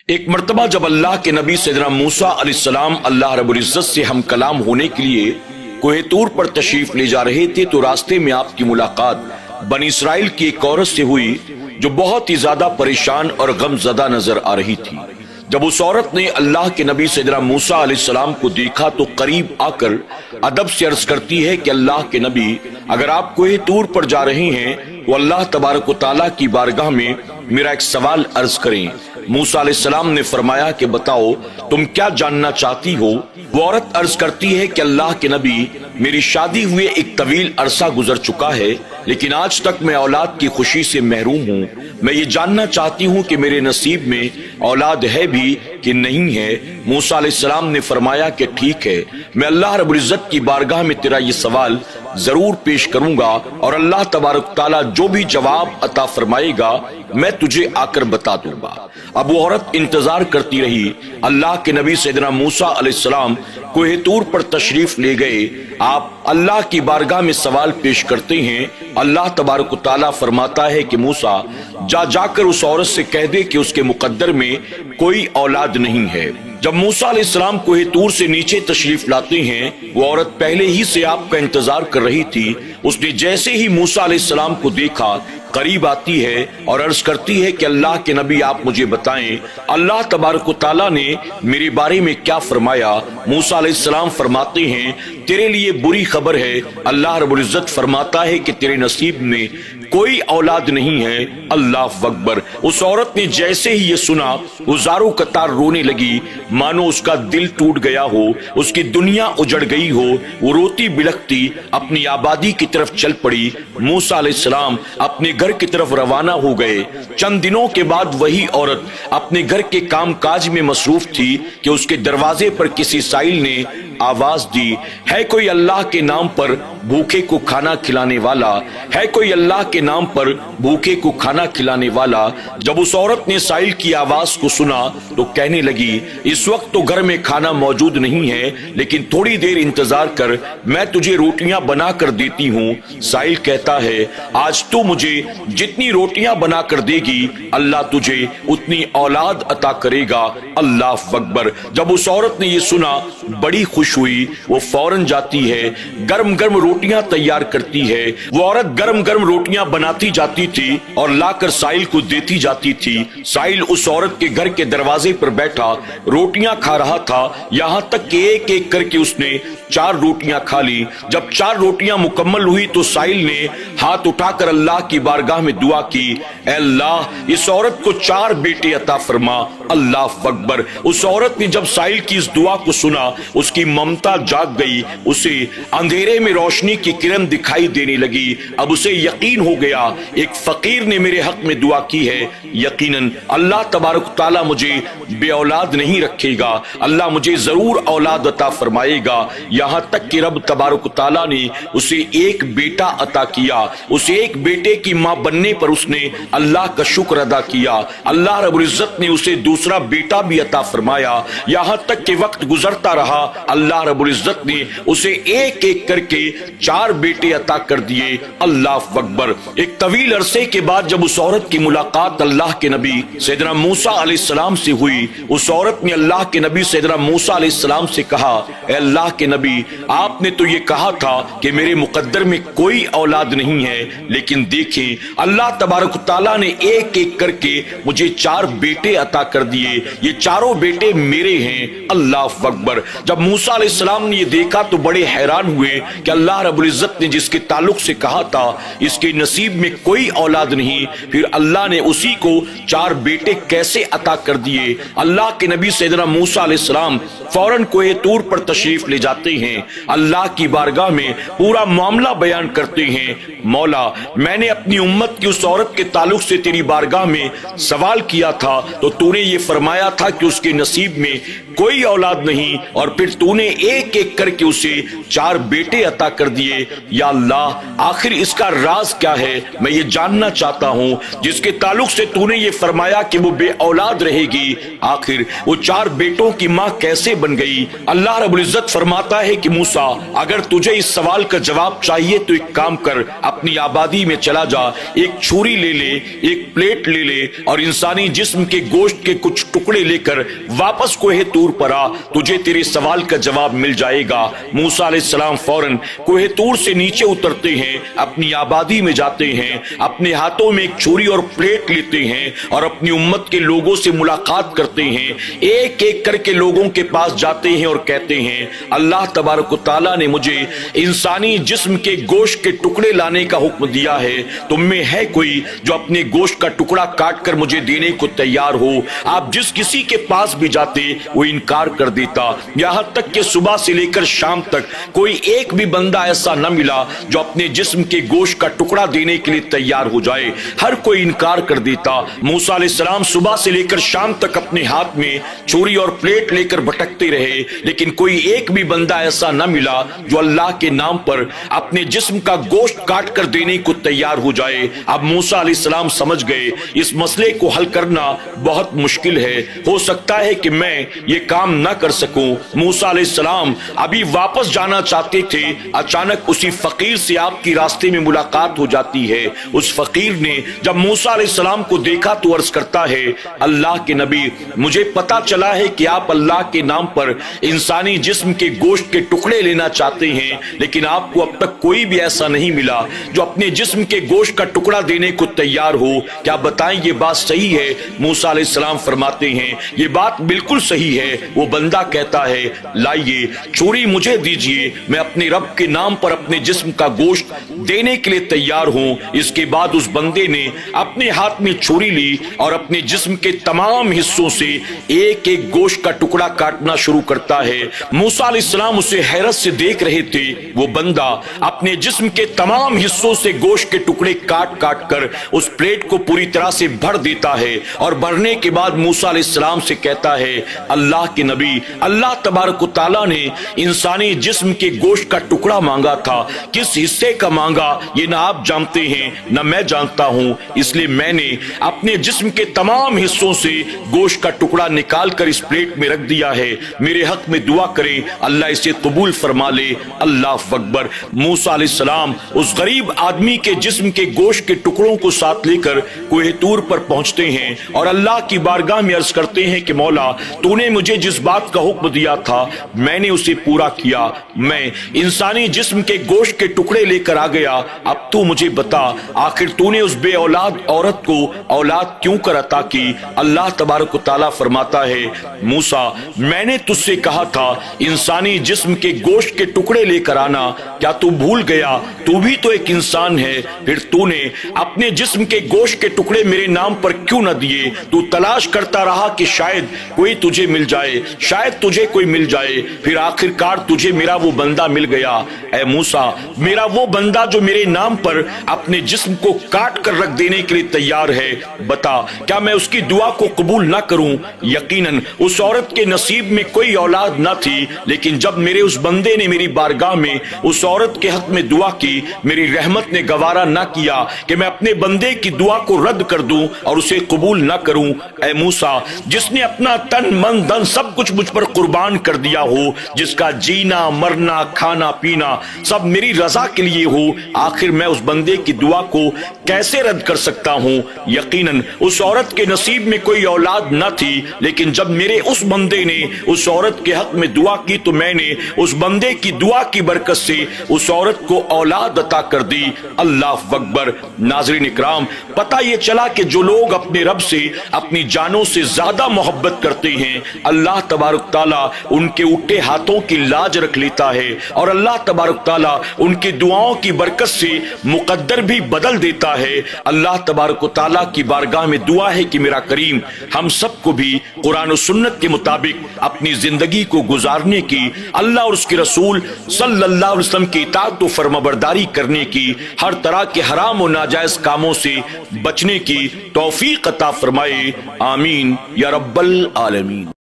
ایک مرتبہ جب اللہ کے نبی سیدنا موسیٰ علیہ السلام اللہ رب العزت سے ہم کلام ہونے کے لیے کوہ طور پر تشریف لے جا رہے تھے تو راستے میں آپ کی ملاقات بنی اسرائیل کی ایک عورت سے ہوئی جو بہت ہی زیادہ پریشان اور غم زدہ نظر آ رہی تھی۔ جب اس عورت نے اللہ کے نبی سیدنا موسیٰ علیہ السلام کو دیکھا تو قریب آ کر ادب سے عرض کرتی ہے کہ اللہ کے نبی، اگر آپ کوہ طور پر جا رہے ہیں تو اللہ تبارک و تعالیٰ کی بارگاہ میں میرا ایک سوال عرض کریں۔ موسیٰ علیہ السلام نے فرمایا کہ بتاؤ تم کیا جاننا چاہتی ہو؟ وہ عورت عرض کرتی ہے کہ اللہ کے نبی، میری شادی ہوئے ایک طویل عرصہ گزر چکا ہے لیکن آج تک میں اولاد کی خوشی سے محروم ہوں۔ میں یہ جاننا چاہتی ہوں کہ میرے نصیب میں اولاد ہے بھی کہ نہیں ہے۔ موسیٰ علیہ السلام نے فرمایا کہ ٹھیک ہے، میں اللہ رب العزت کی بارگاہ میں تیرا یہ سوال ضرور پیش کروں گا اور اللہ تبارک تعالیٰ جو بھی جواب عطا فرمائے گا میں تجھے آ کر بتا دوں گا۔ اب وہ عورت انتظار کرتی رہی۔ اللہ کے نبی سیدنا موسیٰ علیہ السلام کوہ طور پر تشریف لے گئے۔ آپ اللہ کی بارگاہ میں سوال پیش کرتے ہیں۔ اللہ تبارک و تعالیٰ فرماتا ہے کہ موسیٰ جا کر اس عورت سے کہہ دے کہ اس کے مقدر میں کوئی اولاد نہیں ہے۔ جب موسیٰ علیہ السلام کوہ طور سے نیچے تشریف لاتے ہیں، وہ عورت پہلے ہی سے آپ کا انتظار کر رہی تھی۔ اس نے جیسے ہی موسیٰ علیہ السلام کو دیکھا قریب آتی ہے اور عرض کرتی ہے کہ اللہ کے نبی آپ مجھے بتائیں اللہ تبارک و تعالیٰ نے میرے بارے میں کیا فرمایا۔ موسیٰ علیہ السلام فرماتے ہیں تیرے لیے بری خبر ہے، اللہ رب العزت فرماتا ہے کہ تیرے نصیب میں کوئی اولاد نہیں ہے۔ اللہ اکبر۔ اس عورت نے جیسے ہی یہ سنا وہ زاروں قطار رونے لگی، مانو اس کا دل ٹوٹ گیا ہو، اس کی دنیا اجڑ گئی ہو۔ وہ روتی بلکتی اپنی آبادی کی طرف چل پڑی۔ موسیٰ علیہ السلام اپنے گھر کی طرف روانہ ہو گئے۔ چند دنوں کے بعد وہی عورت اپنے گھر کے کام کاج میں مصروف تھی کہ اس کے دروازے پر کسی سائل نے آواز دی، ہے کوئی اللہ کے نام پر بھوکے کو کھانا کھلانے والا؟ ہے کوئی اللہ کے نام پر بھوکے کو کھانا کھلانے والا؟ جب اس عورت نے سائل کی آواز کو سنا تو کہنے لگی، اس وقت تو گھر میں کھانا موجود نہیں ہے لیکن تھوڑی دیر انتظار کر، میں تجھے روٹیاں بنا کر دیتی ہوں۔ سائل کہتا ہے، آج تو مجھے جتنی روٹیاں بنا کر دے گی اللہ تجھے اتنی اولاد عطا کرے گا۔ اللہ اکبر۔ جب اس عورت نے یہ سنا بڑی خوش ہوئی۔ وہ فوراً جاتی ہے، گرم گرم روٹیاں تیار کرتی ہے۔ وہ عورت گرم گرم روٹیاں بناتی جاتی تھی اور لا کر سائل کو دیتی جاتی تھی۔ سائل اس عورت کے گھر کے دروازے پر بیٹھا روٹیاں کھا رہا تھا، یہاں تک کہ ایک ایک کر کے اس نے 4 روٹیاں کھا لی۔ جب 4 روٹیاں مکمل ہوئی تو سائل نے ہاتھ اٹھا کر اللہ کی بارگاہ میں دعا کی، اے اللہ اس عورت کو 4 بیٹے عطا فرما۔ اللہ اکبر۔ اس عورت نے جب سائل کی اس دعا کو سنا اس کی ممتا جاگ گئی، اسے اندھیرے میں روشنی کی کرن دکھائی دینے لگی۔ اب اسے یقین ہو گیا ایک فقیر نے میرے حق میں دعا کی ہے، یقیناً اللہ تبارک تعالیٰ مجھے بے اولاد نہیں رکھے گا، اللہ مجھے ضرور اولاد عطا فرمائے گا۔ یہاں تک کہ رب تبارک تعالیٰ نے اسے ایک بیٹا عطا کیا۔ اس ایک بیٹے کی ماں بننے پر اس نے اللہ کا شکر ادا کیا۔ اللہ رب العزت نے اسے دوسرا بیٹا بھی عطا فرمایا۔ یہاں تک کہ وقت گزرتا رہا، اللہ رب العزت نے اسے ایک ایک کر کے 4 بیٹے عطا کر دیے۔ اللہ اکبر۔ ایک طویل عرصے کے بعد جب اس عورت کی ملاقات اللہ کے نبی سیدنا موسیٰ علیہ السلام سے ہوئی، اس عورت نے اللہ کے نبی سیدنا موسیٰ علیہ السلام سے کہا، اے اللہ کے نبی، آپ نے تو یہ کہا تھا کہ میرے مقدر میں کوئی اولاد نہیں ہے، لیکن دیکھیں اللہ تبارک تعالیٰ نے ایک ایک کر کے مجھے 4 بیٹے عطا کر دیے، یہ چاروں بیٹے میرے ہیں۔ اللہ اکبر۔ جب موسیٰ علیہ السلام نے یہ دیکھا تو بڑے حیران ہوئے کہ اللہ رب العزت نے جس کے تعلق سے کہا تھا اس کے نصیب میں کوئی اولاد نہیں، پھر اللہ نے اسی کو 4 بیٹے کیسے عطا کر دیے۔ اللہ کے نبی سیدنا موسیٰ علیہ السلام فوراً کوہ طور پر تشریف لے جاتے ہیں، اللہ کی بارگاہ میں پورا معاملہ بیان کرتے ہیں، مولا میں نے اپنی امت کی اس عورت کے تعلق سے تیری بارگاہ میں سوال کیا تھا تو تو نے یہ فرمایا تھا کہ اس کے نصیب میں کوئی اولاد نہیں، اور پھر تو نے ایک ایک کر کے اسے 4 بیٹے عطا کر کر دیے۔ یا اللہ آخر اس کا راز کیا ہے، میں یہ جاننا چاہتا ہوں جس کے تعلق سے تو نے یہ فرمایا کہ وہ بے اولاد رہے گی، آخر وہ 4 بیٹوں کی ماں کیسے بن گئی؟ اللہ رب العزت فرماتا ہے کہ موسیٰ اگر تجھے اس سوال کا جواب چاہیے تو ایک کام کر، اپنی آبادی میں چلا جا، ایک چھری لے لے، ایک پلیٹ لے لے اور انسانی جسم کے گوشت کے کچھ ٹکڑے لے کر واپس کوہ طور پر آ، تجھے تیرے سوال کا جواب مل جائے گا۔ موسیٰ علیہ السلام فوراً کوہ طور سے نیچے اترتے ہیں، اپنی آبادی میں جاتے ہیں، اپنے ہاتھوں میں ایک چھری اور پلیٹ لیتے ہیں اور اپنی امت کے لوگوں سے ملاقات کرتے ہیں، ایک ایک کر کے لوگوں کے پاس جاتے ہیں اور کہتے ہیں اللہ تبارک و تعالیٰ نے مجھے انسانی جسم کے گوشت کے ٹکڑے لانے کا حکم دیا ہے، تم میں ہے کوئی جو اپنے گوشت کا ٹکڑا کاٹ کر مجھے دینے کو تیار ہو؟ آپ جس کسی کے پاس بھی جاتے وہ انکار کر دیتا، یہاں تک کہ صبح سے لے کر شام تک کوئی ایک بھی بندہ ایسا نہ ملا جو اپنے جسم کے گوشت کا ٹکڑا دینے کے لیے تیار ہو جائے، ہر کوئی انکار کر دیتا۔ موسیٰ علیہ السلام صبح سے لے کر شام تک اپنے ہاتھ میں چھری اور پلیٹ لے کر بھٹکتے رہے، لیکن کوئی ایک بھی بندہ ایسا نہ ملا جو اللہ کے نام پر اپنے جسم کا گوشت کاٹ کر دینے کو تیار ہو جائے۔ اب موسیٰ علیہ السلام سمجھ گئے اس مسئلے کو حل کرنا بہت مشکل ہے، ہو سکتا ہے کہ میں یہ کام نہ کر سکوں۔ موسیٰ علیہ السلام ابھی واپس جانا چاہتے تھے، اچانک اسی فقیر سے آپ کی راستے میں ملاقات ہو جاتی ہے۔ اس فقیر نے جب موسیٰ علیہ السلام کو دیکھا تو عرض کرتا ہے اللہ کے نبی، مجھے پتا چلا ہے کہ آپ اللہ کے نام پر انسانی جسم کے گوشت کے ٹکڑے لینا چاہتے ہیں، لیکن آپ کو اب تک کوئی بھی ایسا نہیں ملا جو اپنے جسم کے گوشت کا ٹکڑا دینے کو تیار ہو، کیا بتائیں یہ بات صحیح ہے؟ موسیٰ علیہ السلام فرماتے ہیں یہ بات بالکل صحیح ہے۔ وہ بندہ کہتا ہے لائیے چھری مجھے دیجئے، میں اپنے رب کے نام پر اپنے جسم کا گوشت دینے کے لیے تیار ہوں۔ اس کے بعد اس بندے نے اپنے ہاتھ میں چھری لی اور اپنے جسم کے تمام حصوں سے ایک ایک گوشت کا ٹکڑا کاٹنا شروع کرتا ہے۔ موسیٰ علیہ السلام اسے حیرت سے دیکھ رہے تھے، وہ بندہ اپنے جسم کے تمام حصوں سے گوشت کے ٹکڑے کاٹ کاٹ کر اس پلیٹ کو پوری طرح سے بھر دیتا ہے، اور بھرنے کے بعد موسیٰ علیہ السلام سے کہتا ہے اللہ کے نبی، اللہ تبارک و تعالیٰ نے انسانی جسم کے گوشت کا ٹکڑا مانگا تھا، کس حصے کا مانگا یہ نہ آپ جانتے ہیں نہ میں جانتا ہوں، اس لیے میں نے اپنے جسم کے تمام حصوں سے گوشت کا ٹکڑا نکال کر اس پلیٹ میں رکھ دیا ہے، میرے حق میں دعا کریں اللہ اسے قبول فرما لے۔ اللہ اکبر۔ موسیٰ علیہ السلام اس غریب آدمی کے جسم کے گوشت کے ٹکڑوں کو ساتھ لے کر کوہ طور پر پہنچتے ہیں اور اللہ کی بارگاہ میں عرض کرتے ہیں کہ مولا تو نے مجھے جس بات کا حکم دیا تھا میں نے اسے پورا کیا، میں انسانی جسم کے گوشت کے ٹکڑے لے کر آ گیا، اب تو مجھے بتا آخر تو نے اس بے اولاد عورت کو اولاد کیوں کر عطا کی؟ اللہ تبارک و تعالیٰ فرماتا ہے موسیٰ میں نے تجھ سے کہا تھا انسانی جسم کے گوشت کے ٹکڑے لے کر آنا، کیا تو بھول گیا؟ تو بھی تو ایک انسان ہے، پھر تو نے اپنے جسم کے گوشت کے ٹکڑے میرے نام پر کیوں نہ دیے؟ تو تلاش کرتا رہا کہ شاید کوئی تجھے مل جائے، شاید تجھے کوئی مل جائے، پھر آخر کار تجھے میرا وہ بندہ مل گیا۔ اے موسیٰ میرا وہ بندہ جو میرے نام پر اپنے جسم کو کاٹ کر رکھ دینے کے لیے تیار ہے، بتا کیا میں اس کی دعا کو قبول نہ کروں؟ یقیناً اس عورت کے نصیب میں کوئی اولاد نہ تھی، لیکن جب میرے اس بندے نے میری بارگاہ میں اس عورت کے حق میں دعا کی، میری رحمت نے گوارا نہ کیا کہ میں اپنے بندے کی دعا کو رد کر دوں اور اسے قبول نہ کروں۔ اے موسیٰ جس نے اپنا تن من دن سب کچھ مجھ پر قربان کر دیا ہو، جس کا جینا مرنا کھانا پینا سب میری رضا کے لیے ہو، آخر میں اس بندے کی دعا کو کیسے رد کر سکتا ہوں؟ یقیناً اس عورت کے نصیب میں کوئی اولاد نہ تھی، لیکن جب میرے اس بندے نے اس عورت کے حق میں دعا کی تو میں نے اس بندے کی دعا کی برکت سے اس عورت کو اولاد عطا کر دی۔ اللہ اکبر۔ ناظرین اکرام پتہ یہ چلا کہ جو لوگ اپنے رب سے اپنی جانوں سے زیادہ محبت کرتے ہیں اللہ تبارک تعالیٰ ان کے اٹھے ہاتھوں کی لاج رکھ لیتا ہے، اور اللہ تبارک تعالیٰ ان کی دعاؤں کی برکت سے مقدر بھی بدل دیتا ہے۔ اللہ تبارک و تعالیٰ کی بارگاہ میں دعا ہے کہ میرا کریم ہم سب کو بھی قرآن و سنت کے مطابق اپنی زندگی کو گزارنے کی، اللہ اور اس کے رسول صلی اللہ علیہ وسلم کی اطاعت و فرمانبرداری کرنے کی، ہر طرح کے حرام و ناجائز کاموں سے بچنے کی توفیق عطا فرمائے، آمین یا رب العالمین۔